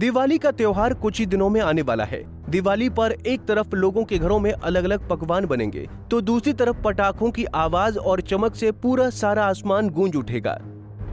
दिवाली का त्योहार कुछ ही दिनों में आने वाला है। दिवाली पर एक तरफ लोगों के घरों में अलग अलग पकवान बनेंगे तो दूसरी तरफ पटाखों की आवाज और चमक से पूरा सारा आसमान गूंज उठेगा।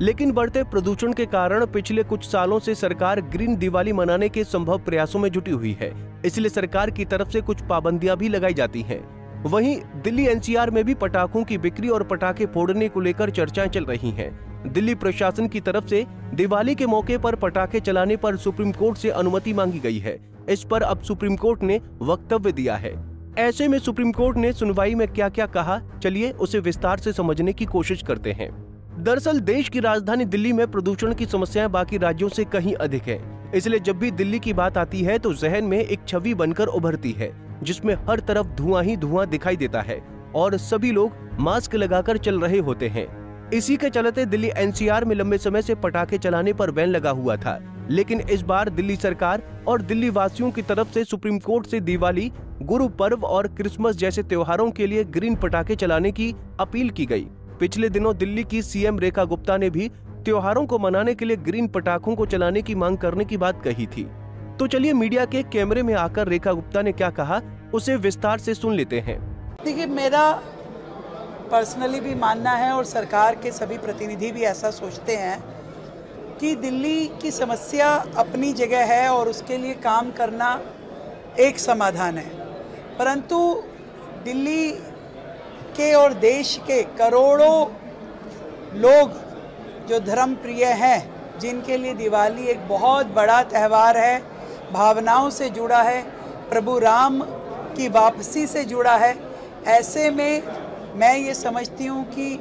लेकिन बढ़ते प्रदूषण के कारण पिछले कुछ सालों से सरकार ग्रीन दिवाली मनाने के संभव प्रयासों में जुटी हुई है, इसलिए सरकार की तरफ से कुछ पाबंदियां भी लगाई जाती हैं। वहीं दिल्ली एनसीआर में भी पटाखों की बिक्री और पटाखे फोड़ने को लेकर चर्चाएं चल रही हैं। दिल्ली प्रशासन की तरफ से दिवाली के मौके पर पटाखे चलाने पर सुप्रीम कोर्ट से अनुमति मांगी गई है। इस पर अब सुप्रीम कोर्ट ने वक्तव्य दिया है। ऐसे में सुप्रीम कोर्ट ने सुनवाई में क्या क्या कहा, चलिए उसे विस्तार से समझने की कोशिश करते हैं। दरअसल देश की राजधानी दिल्ली में प्रदूषण की समस्याएं बाकी राज्यों से कहीं अधिक है, इसलिए जब भी दिल्ली की बात आती है तो जहन में एक छवि बनकर उभरती है जिसमें हर तरफ धुआं ही धुआं दिखाई देता है और सभी लोग मास्क लगाकर चल रहे होते हैं। इसी के चलते दिल्ली एनसीआर में लंबे समय से पटाखे चलाने पर बैन लगा हुआ था, लेकिन इस बार दिल्ली सरकार और दिल्ली वासियों की तरफ से सुप्रीम कोर्ट से दिवाली, गुरु पर्व और क्रिसमस जैसे त्योहारों के लिए ग्रीन पटाखे चलाने की अपील की गई। पिछले दिनों दिल्ली की सीएम रेखा गुप्ता ने भी त्योहारों को मनाने के लिए ग्रीन पटाखों को चलाने की मांग करने की बात कही थी। तो चलिए मीडिया के कैमरे में आकर रेखा गुप्ता ने क्या कहा, उसे विस्तार से सुन लेते हैं। देखिए, मेरा पर्सनली भी मानना है और सरकार के सभी प्रतिनिधि भी ऐसा सोचते हैं कि दिल्ली की समस्या अपनी जगह है और उसके लिए काम करना एक समाधान है, परंतु दिल्ली के और देश के करोड़ों लोग जो धर्म प्रिय हैं, जिनके लिए दिवाली एक बहुत बड़ा त्यौहार है, भावनाओं से जुड़ा है, प्रभु राम की वापसी से जुड़ा है, ऐसे में मैं ये समझती हूँ कि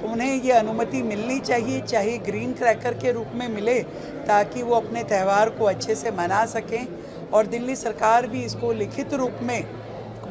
उन्हें ये अनुमति मिलनी चाहिए, चाहे ग्रीन क्रैकर के रूप में मिले, ताकि वो अपने त्यौहार को अच्छे से मना सकें। और दिल्ली सरकार भी इसको लिखित रूप में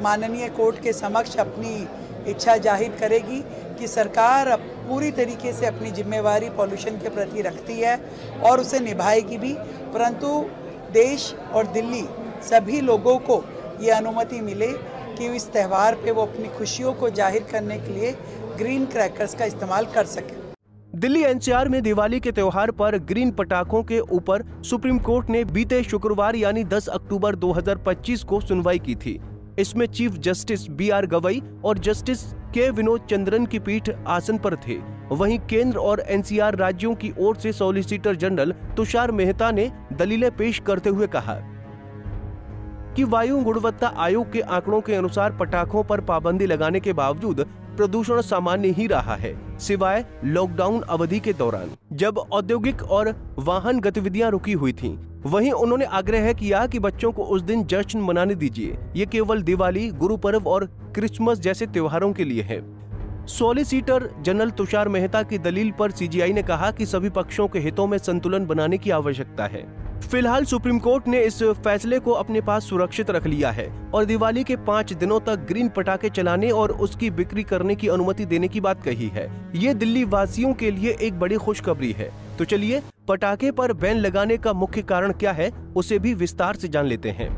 माननीय कोर्ट के समक्ष अपनी इच्छा जाहिर करेगी कि सरकार अब पूरी तरीके से अपनी जिम्मेवारी पॉल्यूशन के प्रति रखती है और उसे निभाएगी भी, परंतु देश और दिल्ली सभी लोगों को ये अनुमति मिले कि इस त्यौहार पे वो अपनी खुशियों को जाहिर करने के लिए ग्रीन क्रैकर्स का इस्तेमाल कर सके। दिल्ली एनसीआर में दिवाली के त्योहार पर ग्रीन पटाखों के ऊपर सुप्रीम कोर्ट ने बीते शुक्रवार यानी 10 अक्टूबर 2025 को सुनवाई की थी। इसमें चीफ जस्टिस BR गवई और जस्टिस के विनोद चंद्रन की पीठ आसन पर थे। वहीं केंद्र और एनसीआर राज्यों की ओर से सॉलिसिटर जनरल तुषार मेहता ने दलीलें पेश करते हुए कहा कि वायु गुणवत्ता आयोग के आंकड़ों के अनुसार पटाखों पर पाबंदी लगाने के बावजूद प्रदूषण सामान्य ही रहा है, सिवाय लॉकडाउन अवधि के दौरान जब औद्योगिक और वाहन गतिविधियां रुकी हुई थीं। वहीं उन्होंने आग्रह किया कि बच्चों को उस दिन जश्न मनाने दीजिए, ये केवल दिवाली, गुरु पर्व और क्रिसमस जैसे त्योहारों के लिए है। सॉलिसिटर जनरल तुषार मेहता की दलील पर सीजीआई ने कहा कि सभी पक्षों के हितों में संतुलन बनाने की आवश्यकता है। फिलहाल सुप्रीम कोर्ट ने इस फैसले को अपने पास सुरक्षित रख लिया है और दिवाली के 5 दिनों तक ग्रीन पटाखे चलाने और उसकी बिक्री करने की अनुमति देने की बात कही है। ये दिल्ली वासियों के लिए एक बड़ी खुशखबरी है। तो चलिए पटाखे पर बैन लगाने का मुख्य कारण क्या है, उसे भी विस्तार से जान लेते हैं।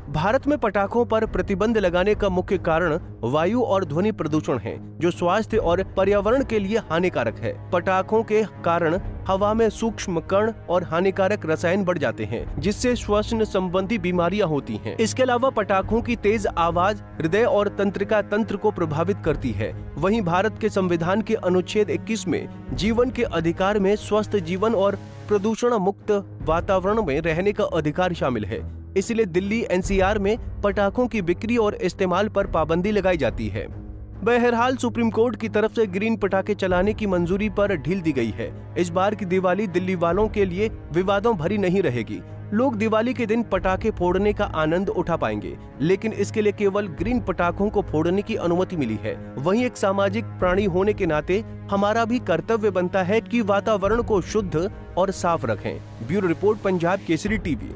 भारत में पटाखों पर प्रतिबंध लगाने का मुख्य कारण वायु और ध्वनि प्रदूषण है, जो स्वास्थ्य और पर्यावरण के लिए हानिकारक है। पटाखों के कारण हवा में सूक्ष्म कण और हानिकारक रसायन बढ़ जाते हैं, जिससे श्वसन संबंधी बीमारियां होती हैं। इसके अलावा पटाखों की तेज आवाज हृदय और तंत्रिका तंत्र को प्रभावित करती है। वहीं भारत के संविधान के अनुच्छेद 21 में जीवन के अधिकार में स्वस्थ जीवन और प्रदूषण मुक्त वातावरण में रहने का अधिकार शामिल है। इसलिए दिल्ली एनसीआर में पटाखों की बिक्री और इस्तेमाल पर पाबंदी लगाई जाती है। बहरहाल सुप्रीम कोर्ट की तरफ से ग्रीन पटाखे चलाने की मंजूरी पर ढील दी गई है। इस बार की दिवाली दिल्ली वालों के लिए विवादों भरी नहीं रहेगी। लोग दिवाली के दिन पटाखे फोड़ने का आनंद उठा पाएंगे, लेकिन इसके लिए केवल ग्रीन पटाखों को फोड़ने की अनुमति मिली है। वहीं एक सामाजिक प्राणी होने के नाते हमारा भी कर्तव्य बनता है कि वातावरण को शुद्ध और साफ रखें। Bureau report, Punjab Kesari TV.